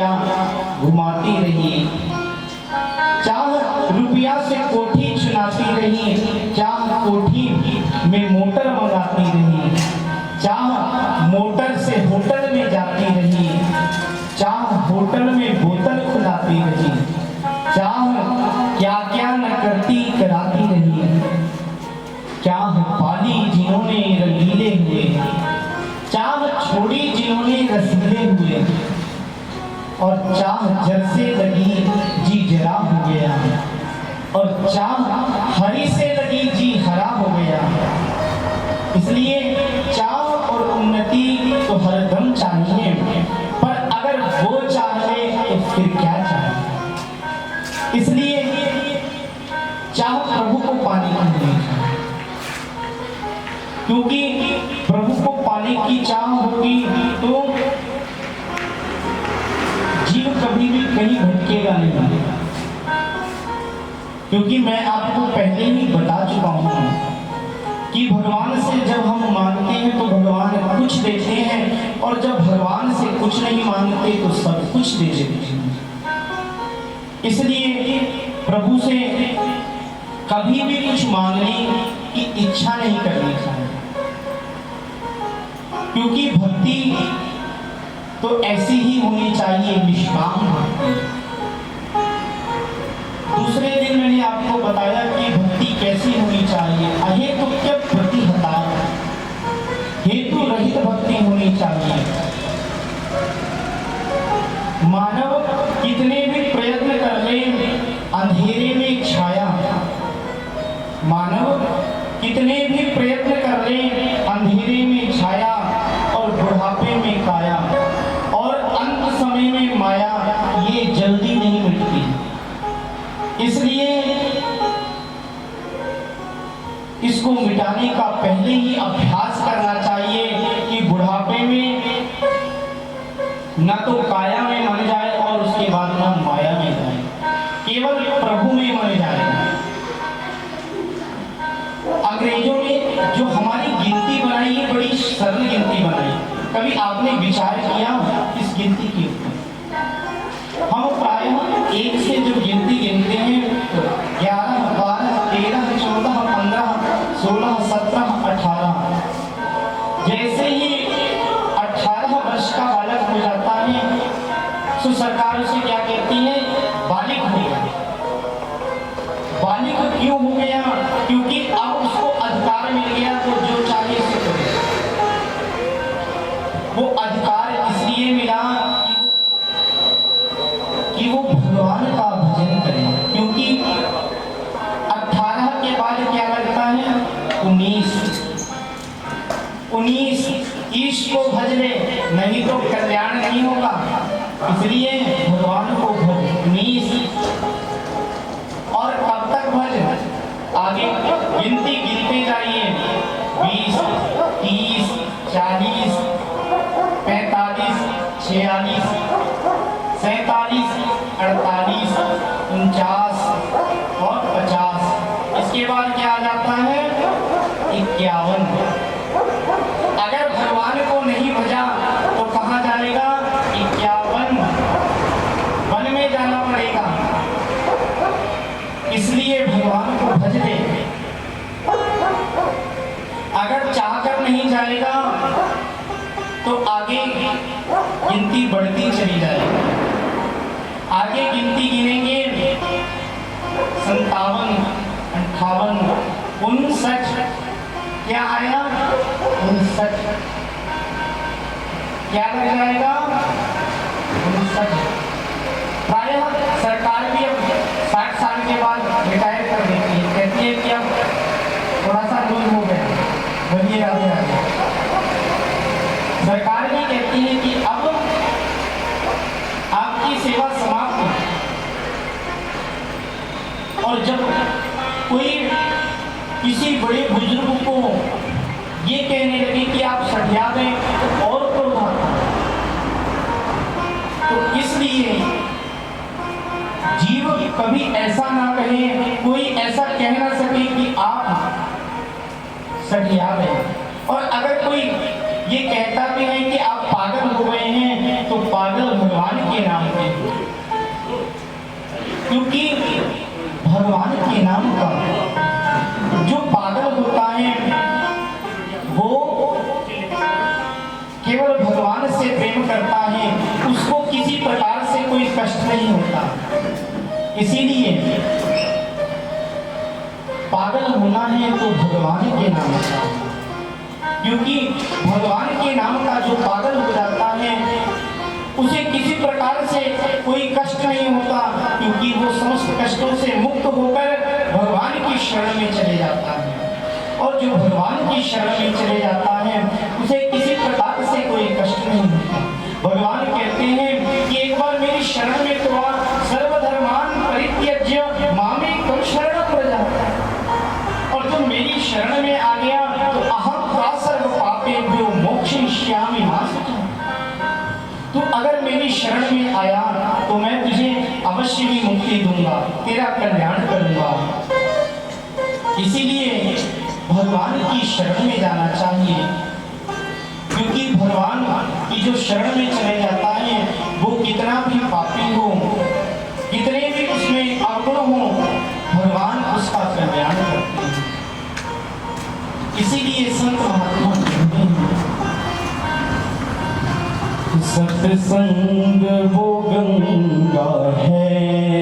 गोलियां घुमाती रही, चाह रुपया से कोठी चुनाती रही, चाह कोठी में मोटर मंगाती रही, चाह मोटर से होटल में जाती रही, चाह होटल में बोतल खुलाती रही, चाह क्या क्या न करती कराती रही, चाह पाली जिन्होंने रंगीले हुए, चाह छोड़ी जिन्होंने रसीले हुए, और चाह जल से लगी जी जरा हो गया, और चाह हरी से लगी जी हरा हो गया। इसलिए चाह और उन्नति तो हरदम चाहिए, पर अगर वो चाहे तो फिर क्या चाहे। इसलिए चाह प्रभु को पाने की नहीं चाहिए, क्योंकि प्रभु को पाने की चाह होगी तो जीव कभी भी कहीं भटकेगा नहीं। क्योंकि मैं आपको पहले ही बता चुका हूं कि भगवान से जब हम मांगते हैं तो भगवान कुछ देते हैं, और जब भगवान से कुछ नहीं मांगते तो सब कुछ दे देते हैं। इसलिए प्रभु से कभी भी कुछ मांगने की इच्छा नहीं करनी चाहिए, क्योंकि भक्ति तो ऐसी ही होनी चाहिए, निष्काम भक्ति। दूसरे दिन मैंने आपको बताया कि भक्ति कैसी होनी चाहिए, अहेतु के प्रतिहता, हेतु रहित भक्ति होनी चाहिए। मानव कितने भी प्रयत्न कर ले अंधेरे में छाया, मानव कितने भी प्रयत्न कर ले अंधेरे में छाया, और बुढ़ापे में काया, और अंत समय में माया, ये जल्दी नहीं मिटती। इसलिए इसको मिटाने का पहले ही अभ्यास करना चाहिए कि बुढ़ापे में न तो काया में मर जाए और उसके बाद न माया में जाए, केवल प्रभु में मर जाए। अंग्रेजों ने जो हमारी गिनती बनाई है, बड़ी सरल गिनती बनाई। कभी आपने विचार किया इस गिनती के ऊपर? हम प्रायः एक से जो गिनती गिनते हैं 11, 12, 13, 14, 15, 16, 17, 18, जैसे ही 18 वर्ष का बालक हो जाता है तो सरकार उसे क्या कहती है? बालिक हो गया। बालिक क्यों हो गया? क्योंकि अब उसको अधिकार मिल गया तो जो चाहे सो करे। वो अधिकार इसलिए मिला कि वो भगवान का भजन करे, क्योंकि 18 के बाद क्या लगता है? 19 ईश को भज ले, नहीं तो कल्याण नहीं होगा। इसलिए भगवान को भज 19। और कब तक भज? आगे गिनती गिनते जाइए, 20, 30, 40, 45, 46, 47, 48, 49 और 50। इसके बाद क्या आ जाता है? 51। अगर भगवान को नहीं भजा तो कहाँ जाएगा? 51 वन में जाना पड़ेगा। इसलिए भगवान को भज ले। अगर चाहकर नहीं जाएगा तो आगे गिनती बढ़ती चली जाएगी। आगे गिनती गिनेंगे 57, 58, 59। क्या आया? 59। क्या लग जाएगा? 59। प्रायः सरकार भी अब 60 साल के बाद रिटायर कर देती है, कहती है कि अब थोड़ा सा लूज हो गया, बढ़िए आगे आगे। सरकार भी कहती है कि अब आपकी सेवा समाप्त है। और जब कोई किसी बड़े बुजुर्ग को ये कहने लगे कि आप सठिया गए तो और क्रोध आता है। तो इसलिए जीव कभी ऐसा ना कहे, कोई ऐसा कह ना सके कि आप सठिया गए। और अगर कोई ये कहता भी है कि आप पागल हो गए हैं तो पागल भगवान की के नाम पे, क्योंकि भगवान के नाम का जो पागल होता है वो केवल भगवान से प्रेम करता है, उसको किसी प्रकार से कोई कष्ट नहीं होता। इसीलिए पागल होना है तो भगवान के नाम का, क्योंकि भगवान के नाम का जो पागल हो जाता है उसे किसी प्रकार से कोई कष्ट नहीं होता, क्योंकि वो समस्त कष्टों से मुक्त होकर भगवान की शरण में चले जाता है। और जो भगवान की शरण में चले जाता है उसे किसी प्रकार से कोई कष्ट नहीं होता। भगवान कहते हैं कि एक बार मेरी शरण में तो आ, सर्वधर्मान परित्यज्य मामेकं शरणं व्रज, और तुम मेरी शरण में आ गया तो अहं त्वा सर्व पापेभ्यो मोक्षयिष्यामि मा शुचः। तू अगर मेरी शरण में आया तो मैं तुझे अवश्य ही मुक्ति दूंगा, तेरा कल्याण करूंगा। इसीलिए भगवान की शरण में जाना चाहिए, क्योंकि भगवान की जो शरण में चले जाता है वो कितना भी पापी हो, कितने भी उसमें अवगुण हो, भगवान उसका कल्याण करते हैं। इसीलिए संत महात्मा कहते हैं सत्संग वो गंगा है,